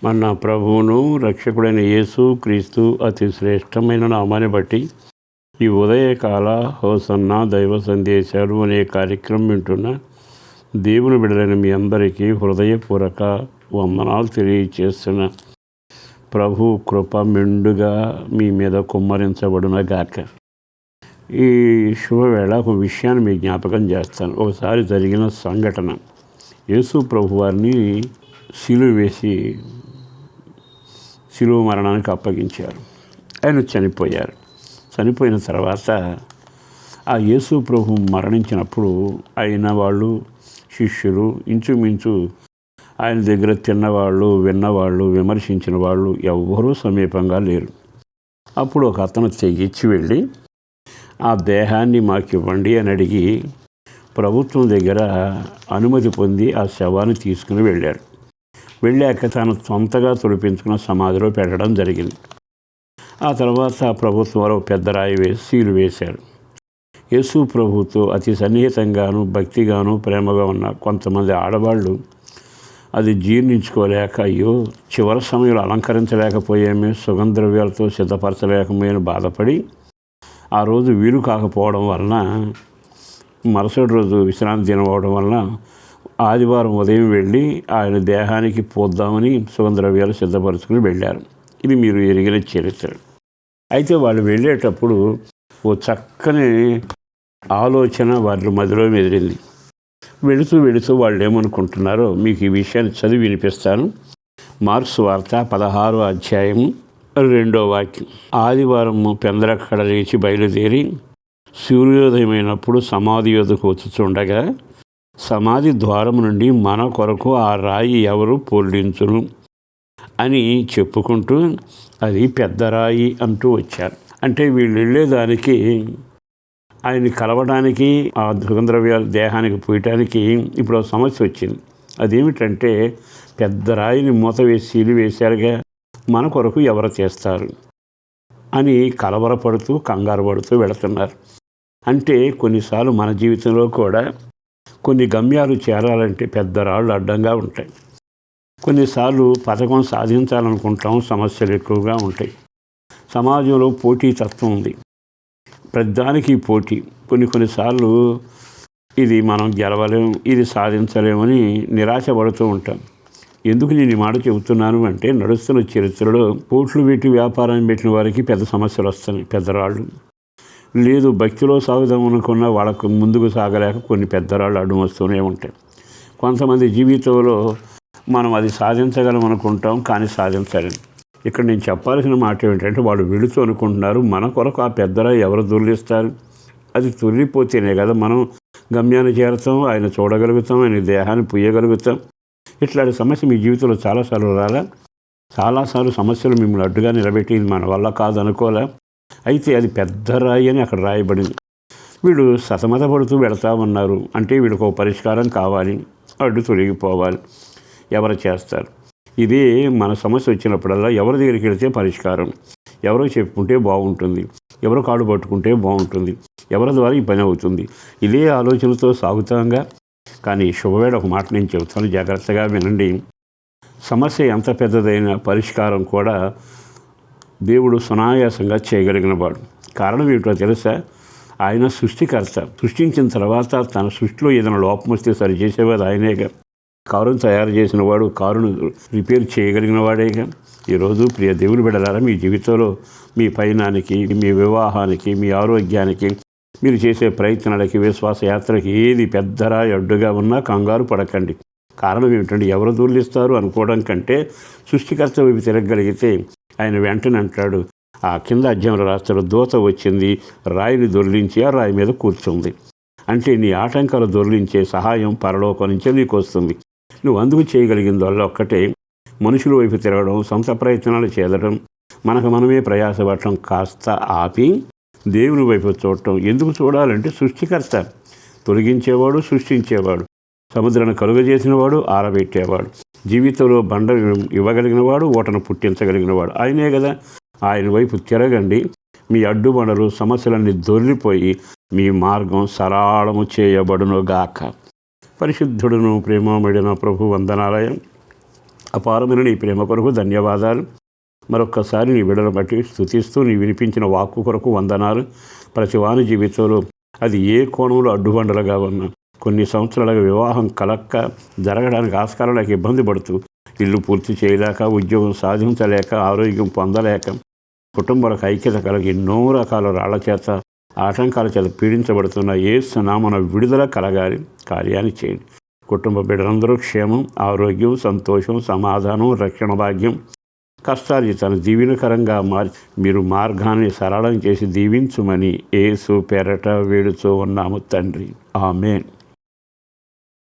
మన ప్రభువును రక్షకుడైన యేసు క్రీస్తు అతి శ్రేష్టమైన నామాన్ని బట్టి ఈ ఉదయకాల హోసన్న దైవ సందేశాలు అనే కార్యక్రమం వింటున్న దేవుని బిడ్డలైన మీ అందరికీ హృదయపూర్వక వందనాలు తెలియచేస్తున్న ప్రభు కృప మెండుగా మీ మీద కుమ్మరించబడున గాక. ఈ శుభవేళ ఒక విషయాన్ని మీ జ్ఞాపకం చేస్తాను. ఒకసారి జరిగిన సంఘటన. యేసు ప్రభు వారిని సిలువ వేసి సిలువ మరణానికి అప్పగించారు. ఆయన చనిపోయారు. చనిపోయిన తర్వాత ఆ యేసు ప్రభు మరణించినప్పుడు ఆయన వాళ్ళు శిష్యులు ఇంచుమించు ఆయన దగ్గర తిన్నవాళ్ళు, విన్నవాళ్ళు, విమర్శించిన వాళ్ళు ఎవ్వరూ సమీపంగా లేరు. అప్పుడు ఒక అతను తెగించి వెళ్ళి ఆ దేహాన్ని మాకు ఇవ్వండి అని అడిగి ప్రభుత్వం దగ్గర అనుమతి పొంది ఆ శవాన్ని తీసుకుని వెళ్ళాడు. వెళ్ళాక తాను సొంతగా తొలిపించుకున్న సమాధిలో పెట్టడం జరిగింది. ఆ తర్వాత ప్రభుత్వం వారు పెద్ద రాయి వేసి సీలు వేశారు. యేసు ప్రభుతో అతి సన్నిహితంగాను భక్తిగాను ప్రేమగా ఉన్న కొంతమంది ఆడవాళ్ళు అది జీర్ణించుకోలేక, అయ్యో చివరి సమయంలో అలంకరించలేకపోయామే, సుగంధద్రవ్యాలతో సిద్ధపరచలేకపోయామని బాధపడి ఆ రోజు వీలు కాకపోవడం వలన మరుసటి రోజు విశ్రాంతి దినవడం వలన ఆదివారం ఉదయం వెళ్ళి ఆయన దేహానికి పోద్దామని సుగంధద్రవ్యాలు సిద్ధపరచుకుని వెళ్ళారు. ఇది మీరు ఎరిగిన చరిత్ర. అయితే వాళ్ళు వెళ్ళేటప్పుడు ఓ చక్కని ఆలోచన వారి మధ్యలో మెదిరింది. వెళుతూ వాళ్ళు ఏమనుకుంటున్నారో మీకు ఈ విషయాన్ని చదివి వినిపిస్తాను. మార్క్స్ వార్త 16వ అధ్యాయం 2వ వాక్యం. ఆదివారం పెందరక్కడ లేచి బయలుదేరి సూర్యోదయమైనప్పుడు సమాధి యొద్దకు వచ్చుచుండగా సమాధి ద్వారం నుండి మన కొరకు ఆ రాయి ఎవరు పొర్లించును అని చెప్పుకుంటూ అది పెద్ద రాయి అంటూ వచ్చారు. అంటే వీళ్ళు వెళ్ళేదానికి ఆయన్ని కలవడానికి ఆ సుగంధద్రవ్యాలు దేహానికి పోయటానికి ఇప్పుడు ఒక సమస్య వచ్చింది. అదేమిటంటే పెద్ద రాయిని మూత వేసి సీలు వేశారుగా, మన కొరకు ఎవరు చేస్తారు అని కలవరపడుతూ కంగారు పడుతూ వెళుతున్నారు. అంటే కొన్నిసార్లు మన జీవితంలో కూడా కొన్ని గమ్యాలు చేరాలంటే పెద్ద రాళ్ళు అడ్డంగా ఉంటాయి. కొన్నిసార్లు పథకం సాధించాలనుకుంటాం, సమస్యలు ఎక్కువగా ఉంటాయి. సమాజంలో పోటీతత్వం ఉంది, ప్రతిదానికి పోటీ. కొన్నిసార్లు ఇది మనం గెలవలేము, ఇది సాధించలేమని నిరాశపడుతూ ఉంటాం. ఎందుకు నేను ఈ మాట చెబుతున్నాను అంటే, నడుస్తున్న చరిత్రలో కోట్లు పెట్టి వ్యాపారం పెట్టిన వారికి పెద్ద సమస్యలు వస్తున్నాయి, పెద్ద రాళ్ళు. లేదు భక్తిలో సాగుదాం అనుకున్న వాళ్ళకు ముందుకు సాగలేక కొన్ని పెద్ద రాళ్ళు అడ్డు వస్తూనే ఉంటాయి. కొంతమంది జీవితంలో మనం అది సాధించగలం అనుకుంటాం, కానీ సాధించలేం. ఇక్కడ నేను చెప్పాల్సిన మాట ఏమిటంటే, వాళ్ళు వెళుతూ అనుకుంటున్నారు మన కొరకు ఆ పెద్దరాయి ఎవరు దొర్లిస్తారు. అది తొలిపోతేనే కదా మనం గమ్యాన్ని చేరతాం, ఆయన చూడగలుగుతాం, ఆయన దేహాన్ని పుయ్యగలుగుతాం. ఇట్లాంటి సమస్య మీ జీవితంలో చాలాసార్లు రాలా? చాలాసార్లు సమస్యలు మిమ్మల్ని అడ్డుగా నిలబెట్టి ఇది మన వల్ల కాదు అనుకోలే. అయితే అది పెద్ద రాయి అని అక్కడ రాయబడింది. వీడు సతమతపడుతూ వెళతా ఉన్నారు. అంటే వీడికి ఒక పరిష్కారం కావాలి, అడ్డు తొలగిపోవాలి. ఎవరు చేస్తారు? ఇదే మన సమస్య వచ్చినప్పుడల్లా ఎవరి దగ్గరికి వెళితే పరిష్కారం, ఎవరో చెప్పుకుంటే బాగుంటుంది, ఎవరో కాడు పట్టుకుంటే బాగుంటుంది, ఎవరి ద్వారా ఈ పని అవుతుంది, ఇదే ఆలోచనతో సాగుతాంగా. కానీ శుభవేళ ఒక మాట నేను చెబుతాను, జాగ్రత్తగా వినండి. సమస్య ఎంత పెద్దదైన పరిష్కారం కూడా దేవుడు సునాయాసంగా చేయగలిగిన వాడు. కారణం ఏమిటో తెలుసా? ఆయన సృష్టికర్త. సృష్టించిన తర్వాత తన సృష్టిలో ఏదైనా లోపం వస్తే సరిచేసేవాడు ఆయనేగా. కారును తయారు చేసిన వాడు, కారును రిపేర్ చేయగలిగిన వాడేగా. ఈరోజు ప్రియ దేవుని బిడ్డలారా, మీ జీవితంలో మీ పయనానికి, మీ వివాహానికి, మీ ఆరోగ్యానికి, మీరు చేసే ప్రయత్నాలకి, విశ్వాస యాత్రకి ఏది పెద్దరా అడ్డుగా ఉన్నా కంగారు పడకండి. కారణం ఏమిటంటే, ఎవరు దొర్లిస్తారు అనుకోవడం కంటే సృష్టికర్త వైపు తిరగగలిగితే ఆయన వెంటనే అంటాడు, ఆ కింద అధ్యాయంలో రాస్తాడు, దూత వచ్చింది, రాయిని దొర్లించి ఆ రాయి మీద కూర్చుంది. అంటే నీ ఆటంకాలు దొర్లించే సహాయం పరలోకం నుంచే నీకు వస్తుంది. నువ్వు అందుకు చేయగలిగింది వల్ల ఒక్కటే, మనుషుల వైపు తిరగడం, సొంత ప్రయత్నాలు చేయడం, మనకు మనమే ప్రయాసపడటం కాస్త ఆపి దేవుని వైపు చూడటం. ఎందుకు చూడాలంటే సృష్టికర్త, తొలగించేవాడు, సృష్టించేవాడు, సముద్రాన్ని కలుగజేసినవాడు, ఆరబెట్టేవాడు, జీవితంలో బండ ఇవ్వగలిగినవాడు, ఓటను పుట్టించగలిగినవాడు ఆయనే కదా. ఆయన వైపు తిరగండి. మీ అడ్డుబండలు, సమస్యలన్నీ దొర్లిపోయి మీ మార్గం సరళము చేయబడునుగాక. పరిశుద్ధుడును ప్రేమమడిన ప్రభు వందనాలయం. అపారమైన నీ ప్రేమ కొరకు ధన్యవాదాలు. మరొక్కసారి నీ విడుదల బట్టి స్తుతిస్తూ నీ వినిపించిన వాక్కు కొరకు వందనాలు. ప్రతివాని జీవితంలో అది ఏ కోణంలో అడ్డుబండలుగా ఉన్నా, కొన్ని సంవత్సరాలుగా వివాహం కలక్క జరగడానికి ఆస్కారం లేక ఇబ్బంది పడుతూ, ఇల్లు పూర్తి చేయలేక, ఉద్యోగం సాధించలేక, ఆరోగ్యం పొందలేక, కుటుంబాలకు ఐక్యత కలిగి ఎన్నో రకాల రాళ్ల చేత ఆటంకాల చేత పీడించబడుతున్న యేసు నామమున విడుదల కలగాలి. కార్యాన్ని చేయండి. కుటుంబ బిడ్డలందరూ క్షేమం, ఆరోగ్యం, సంతోషం, సమాధానం, రక్షణ భాగ్యం, కష్టార్జితాన్ని దీవెనకరంగా మీరు మార్గాన్ని సరళం చేసి దీవించుమని యేసు పేరట వేడుచూ ఉన్నాము తండ్రి. ఆమేన్.